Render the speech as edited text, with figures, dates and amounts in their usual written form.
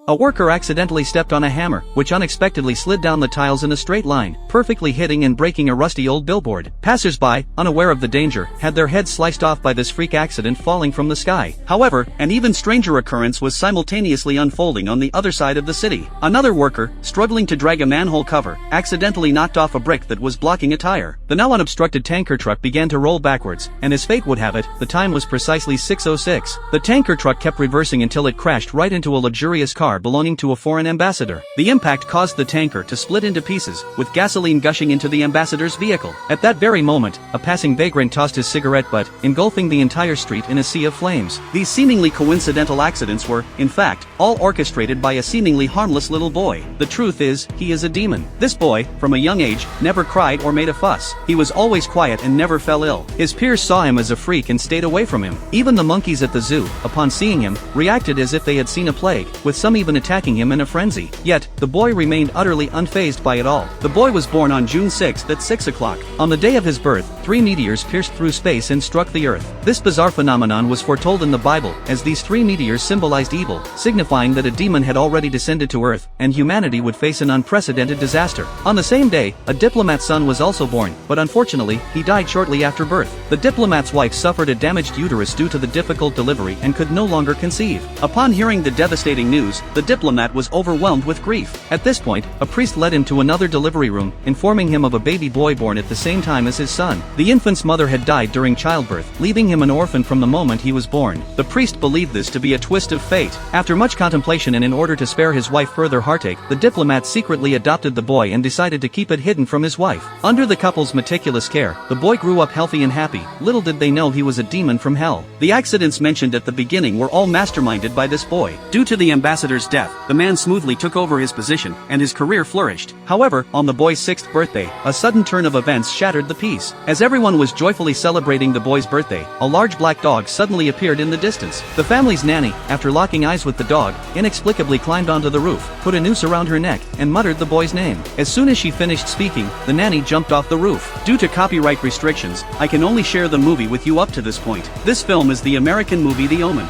A worker accidentally stepped on a hammer, which unexpectedly slid down the tiles in a straight line, perfectly hitting and breaking a rusty old billboard. Passers-by, unaware of the danger, had their heads sliced off by this freak accident falling from the sky. However, an even stranger occurrence was simultaneously unfolding on the other side of the city. Another worker, struggling to drag a manhole cover, accidentally knocked off a brick that was blocking a tire. The now unobstructed tanker truck began to roll backwards, and as fate would have it, the time was precisely 6:06. The tanker truck kept reversing until it crashed right into a luxurious car belonging to a foreign ambassador. The impact caused the tanker to split into pieces, with gasoline gushing into the ambassador's vehicle. At that very moment, a passing vagrant tossed his cigarette butt, engulfing the entire street in a sea of flames. These seemingly coincidental accidents were, in fact, all orchestrated by a seemingly harmless little boy. The truth is, he is a demon. This boy, from a young age, never cried or made a fuss. He was always quiet and never fell ill. His peers saw him as a freak and stayed away from him. Even the monkeys at the zoo, upon seeing him, reacted as if they had seen a plague, with some even attacking him in a frenzy. Yet, the boy remained utterly unfazed by it all. The boy was born on June 6th at 6 o'clock. On the day of his birth, 3 meteors pierced through space and struck the Earth. This bizarre phenomenon was foretold in the Bible, as these 3 meteors symbolized evil, signifying that a demon had already descended to Earth, and humanity would face an unprecedented disaster. On the same day, a diplomat's son was also born, but unfortunately, he died shortly after birth. The diplomat's wife suffered a damaged uterus due to the difficult delivery and could no longer conceive. Upon hearing the devastating news, the diplomat was overwhelmed with grief. At this point, a priest led him to another delivery room, informing him of a baby boy born at the same time as his son. The infant's mother had died during childbirth, leaving him an orphan from the moment he was born. The priest believed this to be a twist of fate. After much contemplation and in order to spare his wife further heartache, the diplomat secretly adopted the boy and decided to keep it hidden from his wife. Under the couple's meticulous care, the boy grew up healthy and happy. Little did they know he was a demon from hell. The accidents mentioned at the beginning were all masterminded by this boy. Due to the ambassador's death, the man smoothly took over his position, and his career flourished. However, on the boy's 6th birthday, a sudden turn of events shattered the peace. As everyone was joyfully celebrating the boy's birthday, a large black dog suddenly appeared in the distance. The family's nanny, after locking eyes with the dog, inexplicably climbed onto the roof, put a noose around her neck, and muttered the boy's name. As soon as she finished speaking, the nanny jumped off the roof. Due to copyright restrictions, I can only share the movie with you up to this point. This film is the American movie The Omen.